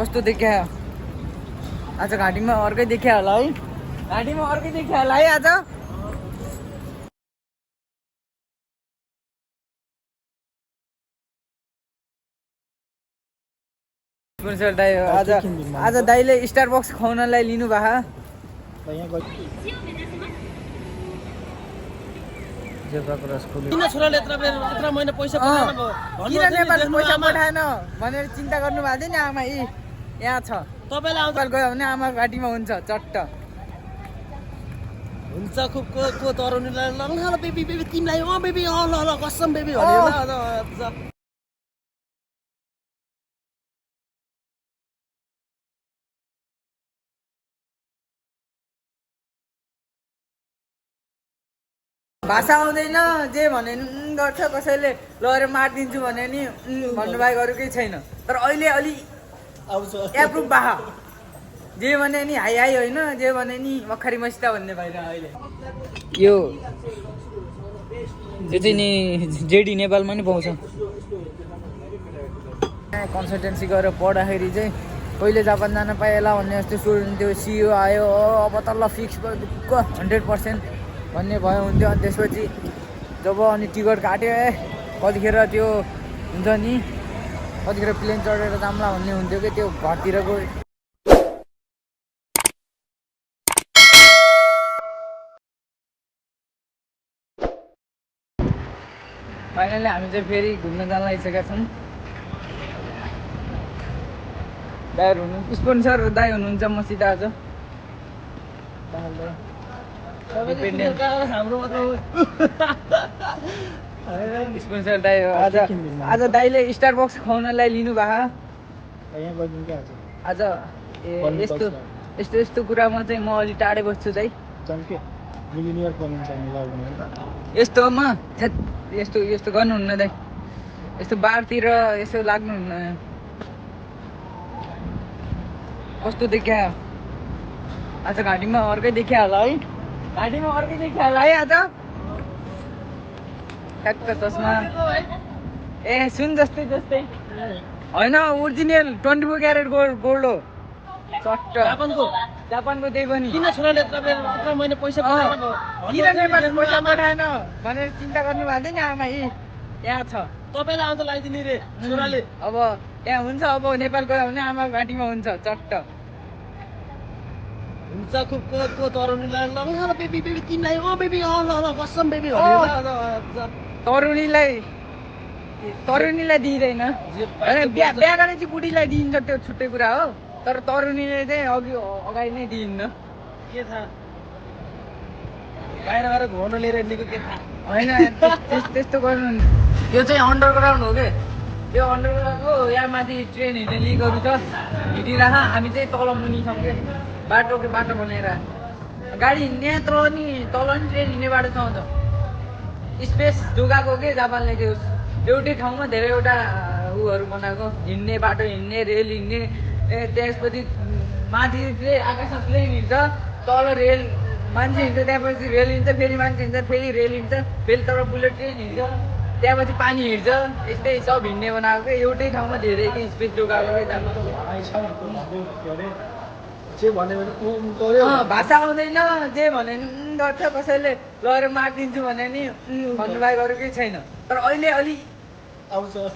कस्तो देखा आज घाटीमा अर्कै देखा होला है घाटीमा अर्कै देखा होला है आज दाइ आज आज दाइले स्टारबक्स खुवाउनलाई लिनु भा किन छोराले यत्र महिना पैसा पठाएन भनेर चिन्ता गर्नु भएको थियो नि आमा यहाँ छ तपाईलाई आउँदा गयो भने आमा घाटीमा हुन्छ चट्ट हुन्छ खुब को तरुनीलाई ल बेबी बेबी तिमीलाई बेबी ल ल कसम बेबी भनेर भाषा आउँदैन जे भने गर्छ कसैले लगेर मारिदिन्छु भने नि भन्नुभएको अरू केही छैन तर अहिले अलि एप्रुभ बाहा जे भने नि हाई हाई होइन जे भने नि मखरी मसिता भन्ने भएर अहिले यो चाहिँ नि जेडी नेपालमा नि पाउँछ कन्सल्टेन्सी गरेर पढ्दाखेरि चाहिँ पहिले जापान जान पाएला भन्ने जस्तो स्टुडेन्ट थियो सिओ आयो अब तल्ल फिक्स भयो ढुक्क 100% भन्ने भयो हुन्थ्यो अनि त्यसपछि जब अनि टिकट काट्यो कतिखेर त्यो हुन्छ नि कतिखेर प्लेन चढेर जाम्ला भन्ने हुन्थ्यो कि त्यो घरतिर गयो फाइनली हामी चाहिँ फेरि घुम्न जान लागिसकेका छौँ दाइहरू हुनु स्पोन्सर दाइ हुनुहुन्छ मसित आज स्पोन्सर दाइ हो आज दाइले स्टारबक्स खुवाउनलाई लिनु भा आज यस्तो यस्तो यस्तो कुरामा चाहिँ म अलि टाढै बस्छु दाइ यस्तोमा यस्तो यस्तो गर्नुहुन्न दाइ यस्तो बारतिर यसो लाग्नुहुन्न कस्तो देखा आज घाटीमा अर्कै देखा होला है घाटीमा अर्कै देखा होला है आज ट्याक्क चस्मा ए सुन जस्तै जस्तै होइन ओरिजिनल 24 क्यारेट गोल्ड हो चट्ट जापानको त्यही पनि किन छोराले यत्र महिना पैसा पठाएन भनेर चिन्ता गर्नु भएको थियो नि आमा यहाँ छ तपाईलाई आउँदा लगाइदिने रे छोराले अब यहाँ हुन्छ अब नेपाल गयो भने आमा घाटीमा हुन्छ चट्ट हुन्छ खुब को तरुनीलाई ल बेबी बेबी तिमीलाई बेबी ल ल कसम बेबी भनेर तरुनीलाई दिँदैन बिहा गरेपछि बुढीलाई दिइन्छ त्यो छुट्टै कुरा हो तर तरुनीले चाहिँ अगाडि नै दिइन्न के थाहा बाहिर गएर घुमाउन लिएर हिँडेको के थाहा होइन त्यस्तो गर्नु यो चाहिँ अन्डरग्राउन्ड हो कि यो अन्डरग्राउन्डको यहाँ माथि ट्रेन हिँड्ने लिगहरू छ हिँडिरह हामी चाहिँ तल मुनि छौँ कि बाटो बनाएर गाडी हिँड्ने तल नि ट्रेन हिँड्ने बाटो छ स्पेस जोगाएको के जापानले त्यो एउटै ठाउँमा धेरैवटा उहरू बनाएको हिँड्ने बाटो हिँड्ने रेल हिँड्ने त्यसपछि माथि चाहिँ आकाशमा प्लेन हिँड्छ तल रेल मान्छे हिँड्छ त्यहाँपछि रेल हिँड्छ फेरि मान्छे हिँड्छ फेरि रेल हिँड्छ फेरि तल बुलेट ट्रेन हिँड्छ त्यहाँपछि पानी हिँड्छ यस्तै सब हिँड्ने बनाएको क्या एउटै ठाउँमा धेरै स्पेस जोगाएको भाषा आउँदैन जे भने गर्छ कसैले लगेर मारिदिन्छु भने नि भन्नुभएको अरू केही छैन तर अहिले अलि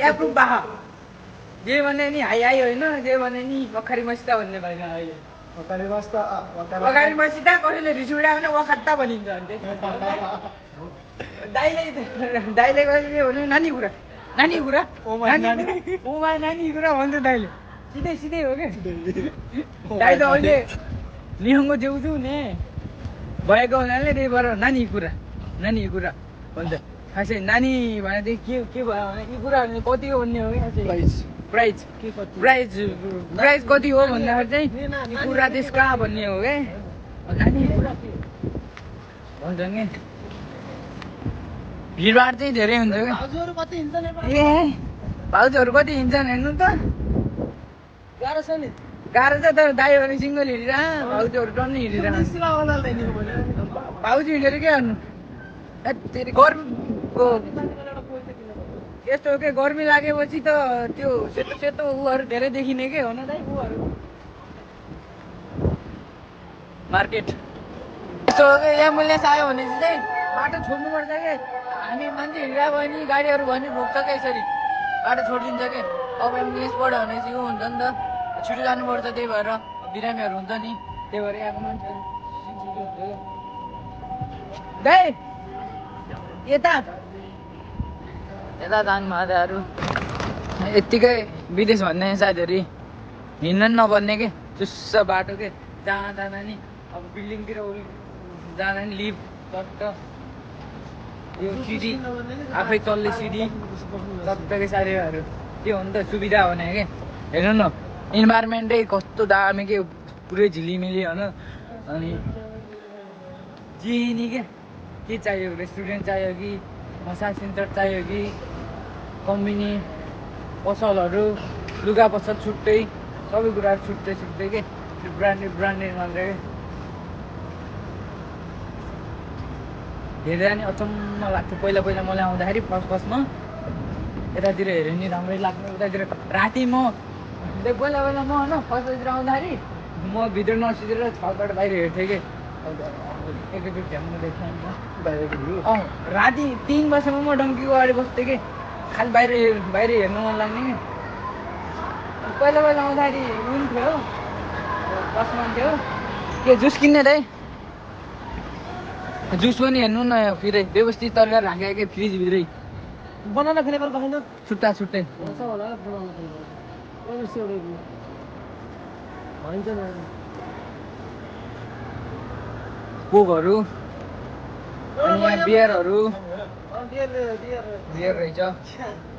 एप्रुभ बाहा जे भने नि हाई हाई होइन जे भने नि मखरी मसिता भन्ने भएन अहिले अगाडि मसिता कसैले रिस उडायो भने वखत्ता भनिन्छ भने दाइले कसैले भन्यो नानी कुरा नानी कुरा भन्छ दाइले सिधै हो क्या दाइ त अहिले निहङ्गो जेउजु ने भएको हुनाले त्यही भएर नानी कुरा भन्छ खासै नानी भनेदेखि के भयो भने यी कुराहरू कति हो भन्ने हो क्या प्राइज कति हो भन्दाखेरि चाहिँ कुरा देश कहाँ भन्ने हो क्या नानी कुरा भन्छ नि भिडभाड चाहिँ धेरै हुन्छ क्या भाउजूहरू कति हिँड्छन् हेर्नु त गाह्रो छ तर दाइहरू सिङ्गल हिँडिरह भाउजूहरू टन्नै हिँडिरह भाउजू हिँडेर के गर्नु गर्मीको यस्तो हो कि गर्मी लागेपछि त त्यो सेतो सेतो उहरू धेरै देखिने के हो न दाइ उहरू मार्केट यस्तो हो कि एम्बुलेन्स आयो भने चाहिँ बाटो छोड्नुपर्छ कि हामी मान्छे हिँड्दा भयो नि गाडीहरू भयो नि रोक्छ क्या यसरी बाटो छोडिदिन्छ कि अब एम्बुलेन्स पढ्यो भने चाहिँ ऊ हुन्छ नि त छिटो जानुपर्छ त्यही भएर बिरामीहरू हुन्छ नि त्यही भएर यहाँको मान्छेहरू दाइ यता जानु मादाहरू यत्तिकै विदेश भन्ने साथीहरू हिँड्न नपर्ने के चुस्स बाटो के जहाँ जाँदा नि अब बिल्डिङतिर जाँदा नि लिफ्ट चट्ट यो सिडी आफै चल्ने सिडी चट्टकै साथीहरू त्यो हो नि त सुविधा भने के हेर्नु न इन्भाइरोमेन्टै कस्तो दामी के पुरै झिलिमिली होइन अनि जे नि के चाहियो रेस्टुरेन्ट चाहियो कि मसाज सेन्टर चाहियो कि कम्पनी पसलहरू लुगा पसल छुट्टै सबै कुराहरू छुट्टै के ब्रान्डेड मात्रै हेरेर नि अचम्म लाग्थ्यो पहिला मलाई आउँदाखेरि फर्स्टमा यतातिर हेऱ्यो नि राम्रै लाग्ने उतातिर राति म पहिला म होइन फर्स्टतिर आउँदाखेरि म भित्र नसिदेर छतबाट बाहिर हेर्थेँ कि एकैचोटि ध्यानमा देख्छ राति 3 बजीसम्म म डङ्कीको अगाडि बस्थेँ कि खालि बाहिर हेर्नु मन लाग्ने कि पहिला आउँदाखेरि हुन्थ्यो बसमा थियो के जुस किन्ने दाइ जुस पनि हेर्नु न फेरि व्यवस्थित तरिका राखेको कि फ्रिजभित्रै बनाना फ्लेभर पखाइन छुट्टै कोकहरू अनि यहाँ बियरहरू बियर रहेछ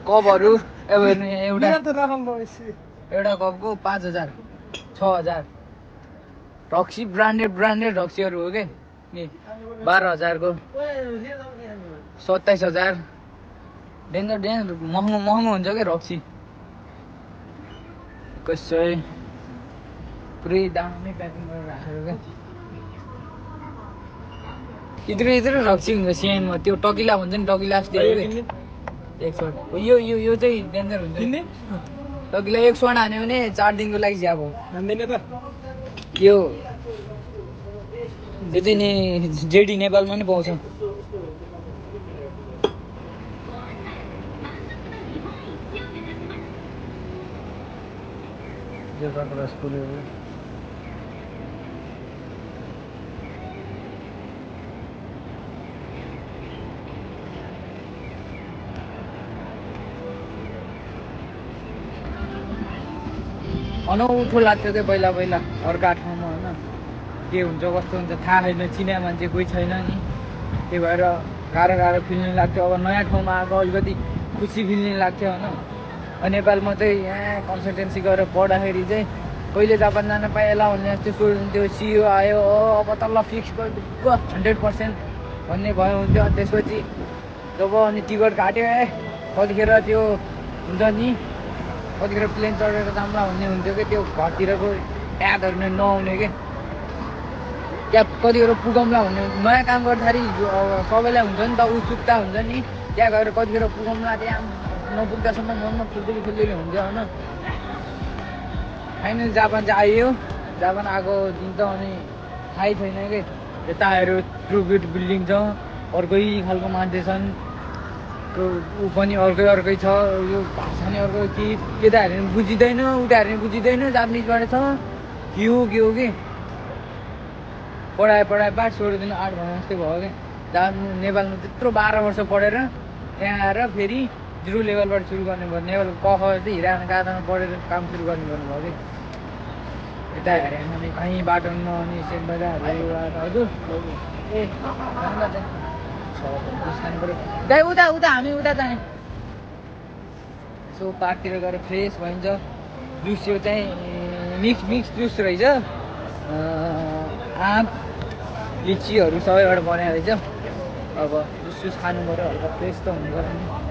कपहरू अब हेर्नु यहाँ एउटा कपको 5,000 6,000 रक्सी ब्रान्डेड रक्सीहरू हो कि 12,000 को 27,000 डेन्जर महँगो हुन्छ क्या रक्सी कसै पुरै दामी प्याकिङ गरेर राखेको क्या इत्रु रक्सी हुन्छ सिएनमा त्यो टकिला भन्छ नि टकिला जस्तै हो कि 100 यो चाहिँ डेन्जर हुन्छ टकिला 100 हान्यो भने 4 दिनको लागि ज्याब हो यो चाहिँ नि जेडी नेपालमा पनि पाउँछ अनौठो लाग्थ्यो क्या पहिला अर्का ठाउँमा होइन के हुन्छ कस्तो हुन्छ थाहा छैन चिना मान्छे कोही छैन नि त्यही भएर गाह्रो फिल्ने लाग्थ्यो अब नयाँ ठाउँमा आएको अलिकति खुसी फिल्ने लाग्थ्यो होइन नेपालमा चाहिँ यहाँ कन्सल्टेन्सी गरेर पढ्दाखेरि चाहिँ कहिले जापान जान पाएला भन्ने जस्तो सोध्थ्यो सिइओ आयो अब तल फिक्स गरिदिएको 100% भन्ने भयो हुन्थ्यो त्यसपछि जब अनि टिकट काट्यो कतिखेर त्यो हुन्छ नि कतिखेर प्लेन चढेर जाम्ला भन्ने हुन्थ्यो कि त्यो घरतिरको यादहरू नआउने कि त्यहाँ कतिखेर पुगौँला भन्ने नयाँ काम गर्दाखेरि सबैलाई हुन्छ नि त उत्सुकता हुन्छ नि त्यहाँ गएर कतिखेर पुगौँला त्यहाँ नपुग्दासम्म मनमा फुल्दै हुन्थ्यो होइन फाइनल जापान चाहिँ आइयो जापान आएको दिन त अनि थाहै छैन कि यता आएर ट्रुबिट बिल्डिङ छ अर्कै खालको मान्छे छन् ऊ पनि अर्कै छ यो भाषा नै अर्को कि केटाहरू पनि बुझिँदैन उताहरू पनि बुझिँदैन जापानिजबाट छ के हो कि पढाइ पाठ 16 दिन 8 भने जस्तै भयो कि नेपालमा त्यत्रो 12 वर्ष पढेर यहाँ आएर फेरि 0 लेभलबाट सुरु गर्ने भयो नेपाल क ख चाहिँ हिरान गादामा पढेर काम सुरु गर्ने भन्नुभयो कि यता हेऱ्यो भने कहीँ बाटोमा अनि सेनबजारहरू हजुर ए दाइ उता हामी उता जाने सो पार्कतिर गएर फ्रेस भइन्छ जुस यो चाहिँ मिक्स जुस रहेछ आँप लिचीहरू सबैबाट बनाएको रहेछ अब जुस खानु पऱ्यो हल्का फ्रेस त हुनु पऱ्यो नि